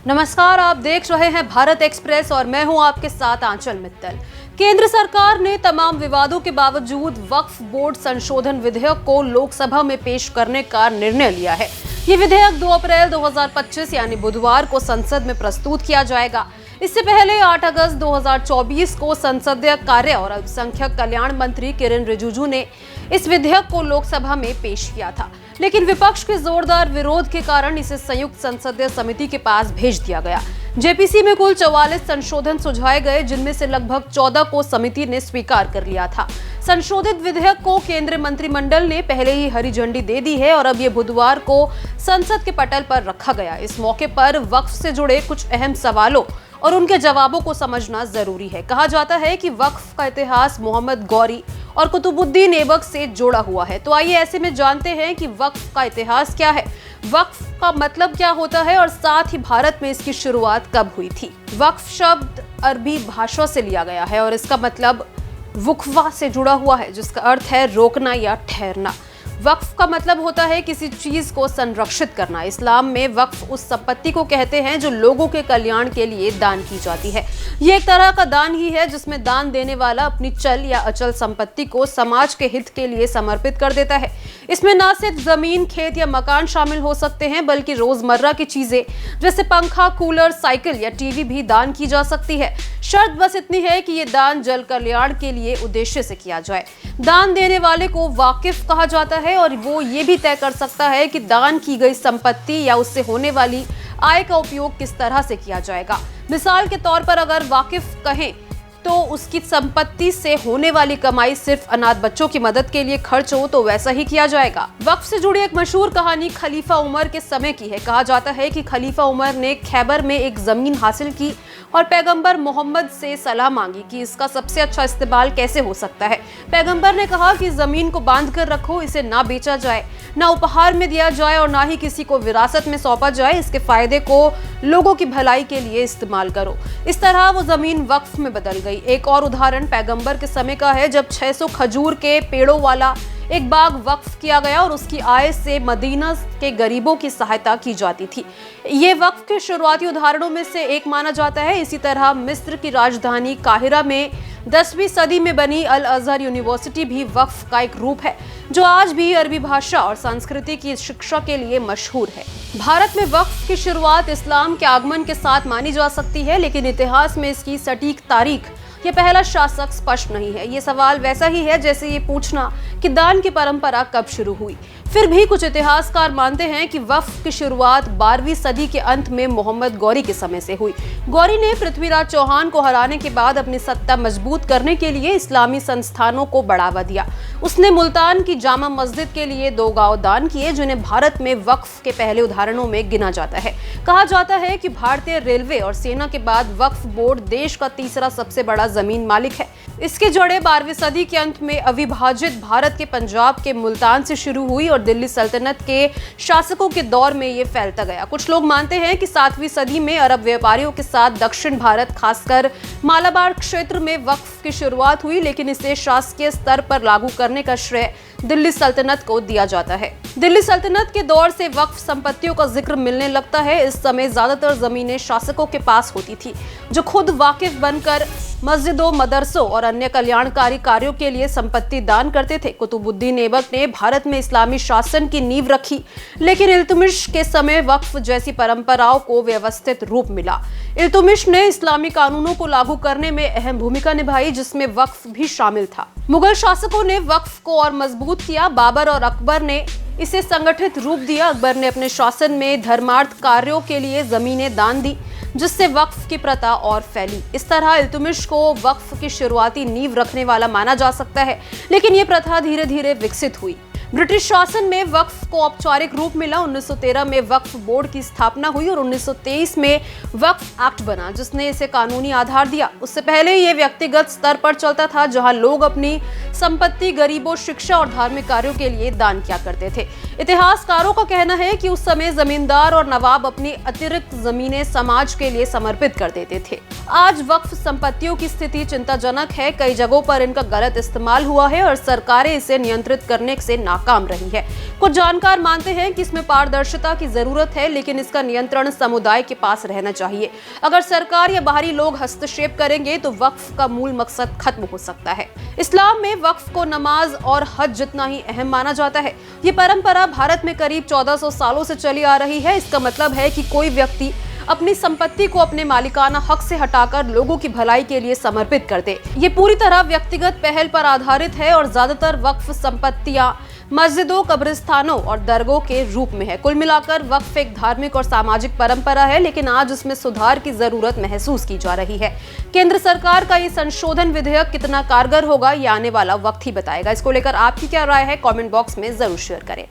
नमस्कार, आप देख रहे हैं भारत एक्सप्रेस और मैं हूं आपके साथ आंचल मित्तल। केंद्र सरकार ने तमाम विवादों के बावजूद वक्फ बोर्ड संशोधन विधेयक को लोकसभा में पेश करने का निर्णय लिया है। ये विधेयक 2 अप्रैल 2025 यानी बुधवार को संसद में प्रस्तुत किया जाएगा। इससे पहले 8 अगस्त 2024 को संसदीय कार्य और अल्पसंख्यक कल्याण मंत्री किरेन रिजिजू ने इस विधेयक को लोकसभा में पेश किया था, लेकिन विपक्ष के जोरदार विरोध के कारण इसे संयुक्त संसदीय समिति के पास भेज दिया गया। जेपीसी में कुल 44 संशोधन सुझाए गए, जिनमें से लगभग 14 को समिति ने स्वीकार कर लिया था। संशोधित विधेयक को केंद्रीय मंत्रिमंडल ने पहले ही हरी झंडी दे दी है और अब ये बुधवार को संसद के पटल पर रखा गया। इस मौके पर वक्फ से जुड़े कुछ अहम सवालों और उनके जवाबों को समझना जरूरी है। कहा जाता है कि वक्फ का इतिहास मोहम्मद गौरी और कुतुबुद्दीन ऐबक से जुड़ा हुआ है। तो आइए ऐसे में जानते हैं कि वक्फ का इतिहास क्या है, वक्फ का मतलब क्या होता है और साथ ही भारत में इसकी शुरुआत कब हुई थी। वक्फ शब्द अरबी भाषा से लिया गया है और इसका मतलब वुकफा से जुड़ा हुआ है, जिसका अर्थ है रोकना या ठहरना। वक्फ का मतलब होता है किसी चीज को संरक्षित करना। इस्लाम में वक्फ उस संपत्ति को कहते हैं जो लोगों के कल्याण के लिए दान की जाती है। ये एक तरह का दान ही है जिसमें दान देने वाला अपनी चल या अचल संपत्ति को समाज के हित के लिए समर्पित कर देता है। इसमें न सिर्फ जमीन, खेत या मकान शामिल हो सकते हैं, बल्कि रोजमर्रा की चीजें जैसे पंखा, कूलर, साइकिल या टीवी भी दान की जा सकती है। शर्त बस इतनी है कि ये दान जल कल्याण के लिए उद्देश्य से किया जाए। दान देने वाले को वाकिफ कहा जाता है और वो ये भी तय कर सकता है कि दान की गई संपत्ति या उससे होने वाली आय का उपयोग किस तरह से किया जाएगा। मिसाल के तौर पर अगर वाकिफ कहें तो उसकी संपत्ति से होने वाली कमाई सिर्फ अनाथ बच्चों की मदद के लिए खर्च हो तो वैसा ही किया जाएगा। वक्फ से जुड़ी एक मशहूर कहानी खलीफा उमर के समय की है। कहा जाता है कि खलीफा उमर ने खैबर में एक जमीन हासिल की और पैगंबर मोहम्मद से सलाह मांगी कि इसका सबसे अच्छा इस्तेमाल कैसे हो सकता है। पैगंबर ने कहा कि जमीन को बांध कर रखो, इसे ना बेचा जाए, ना उपहार में दिया जाए और ना ही किसी को विरासत में सौंपा जाए। इसके फायदे को लोगों की भलाई के लिए इस्तेमाल करो। इस तरह वो जमीन वक्फ में बदल गई। एक और उदाहरण पैगंबर के समय का है, जब 600 खजूर के पेड़ों वाला एक बाग वक्फ किया गया और उसकी आय से मदीना के गरीबों की सहायता की जाती थी। ये वक्फ के शुरुआती उदाहरणों में से एक माना जाता है। इसी तरह मिस्र की राजधानी काहिरा में 10वीं सदी में बनी अल अजहर यूनिवर्सिटी भी वक्फ का एक रूप है, जो आज भी अरबी भाषा और संस्कृति की शिक्षा के लिए मशहूर है। भारत में वक्फ की शुरुआत इस्लाम के आगमन के साथ मानी जा सकती है, लेकिन इतिहास में इसकी सटीक तारीख ये पहला शासक स्पष्ट नहीं है। ये सवाल वैसा ही है जैसे ये पूछना कि दान की परंपरा कब शुरू हुई। फिर भी कुछ इतिहासकार मानते हैं कि वक्फ की शुरुआत 12वीं सदी के अंत में मोहम्मद गौरी के समय से हुई। गौरी ने पृथ्वीराज चौहान को हराने के बाद अपनी सत्ता मजबूत करने के लिए इस्लामी संस्थानों को बढ़ावा दिया। उसने मुल्तान की जामा मस्जिद के लिए 2 गांव दान किए, जिन्हें भारत में वक्फ के पहले उदाहरणों में गिना जाता है। कहा जाता है कि भारतीय रेलवे और सेना के बाद वक्फ बोर्ड देश का तीसरा सबसे बड़ा जमीन मालिक है। इसकी जड़ें 12वीं सदी के अंत में अविभाजित भारत के पंजाब के मुल्तान से शुरू हुई और दिल्ली सल्तनत के शासकों के दौर में ये फैलता गया। कुछ लोग मानते हैं कि 7वीं सदी में अरब व्यापारियों के साथ दक्षिण भारत, खासकर मालाबार क्षेत्र में वक्फ की शुरुआत हुई, लेकिन इसे शासकीय स्तर पर लागू करने का श्रेय दिल्ली सल्तनत को दिया जाता है। दिल्ली सल्तनत के दौर से वक्फ संपत्तियों का जिक्र मिलने लगता है। इस समय ज्यादातर जमीनें शासकों के पास होती थी, जो खुद वाकिफ बनकर मस्जिदों, मदरसों और अन्य कल्याणकारी कार्यों के लिए संपत्ति दान करते थे। कुतुबुद्दीन ऐबक ने भारत में इस्लामी शासन की नींव रखी, लेकिन इल्तुमिश के समय वक्फ जैसी परंपराओं को व्यवस्थित रूप मिला। इल्तुमिश ने इस्लामी कानूनों को लागू करने में अहम भूमिका निभाई, जिसमें वक्फ भी शामिल था। मुगल शासकों ने वक्फ को और मजबूत किया। बाबर और अकबर ने इसे संगठित रूप दिया। अकबर ने अपने शासन में धर्मार्थ कार्यों के लिए जमीनें दान दी, जिससे वक्फ की प्रथा और फैली। इस तरह इल्तुमिश को वक्फ की शुरुआती नींव रखने वाला माना जा सकता है, लेकिन ये प्रथा धीरे धीरे विकसित हुई। ब्रिटिश शासन में वक्फ को औपचारिक रूप मिला। 1913 में वक्फ बोर्ड की स्थापना हुई और 1923 में वक्फ एक्ट बना, जिसने इसे कानूनी आधार दिया। उससे पहले ये व्यक्तिगत स्तर पर चलता था, जहां लोग अपनी संपत्ति गरीबों, शिक्षा और धार्मिक कार्यों के लिए दान किया करते थे। इतिहासकारों का कहना है कि उस समय जमींदार और नवाब अपनी अतिरिक्त जमीनें समाज के लिए समर्पित कर देते थे। आज वक्फ संपत्तियों की स्थिति चिंताजनक है। कई जगहों पर इनका गलत इस्तेमाल हुआ है और सरकारें इसे नियंत्रित करने से नाकाम रही है। कुछ जानकार मानते हैं कि इसमें पारदर्शिता की जरूरत है, लेकिन इसका नियंत्रण समुदाय के पास रहना चाहिए। अगर सरकार या बाहरी लोग हस्तक्षेप करेंगे तो वक्फ का मूल मकसद खत्म हो सकता है। इस्लाम में वक्फ को नमाज और हज जितना ही अहम माना जाता है। ये परंपरा भारत में करीब 1400 सालों से चली आ रही है। इसका मतलब है कि कोई व्यक्ति अपनी संपत्ति को अपने मालिकाना हक से हटाकर लोगों की भलाई के लिए समर्पित कर दे। ये पूरी तरह व्यक्तिगत पहल पर आधारित है और ज्यादातर वक्फ संपत्तियां मस्जिदों, कब्रिस्तानों और दरगाहों के रूप में है। कुल मिलाकर वक्फ एक धार्मिक और सामाजिक परंपरा है, लेकिन आज उसमें सुधार की जरूरत महसूस की जा रही है। केंद्र सरकार का ये संशोधन विधेयक कितना कारगर होगा, ये आने वाला वक्त ही बताएगा। इसको लेकर आपकी क्या राय है, कमेंट बॉक्स में जरूर शेयर करें।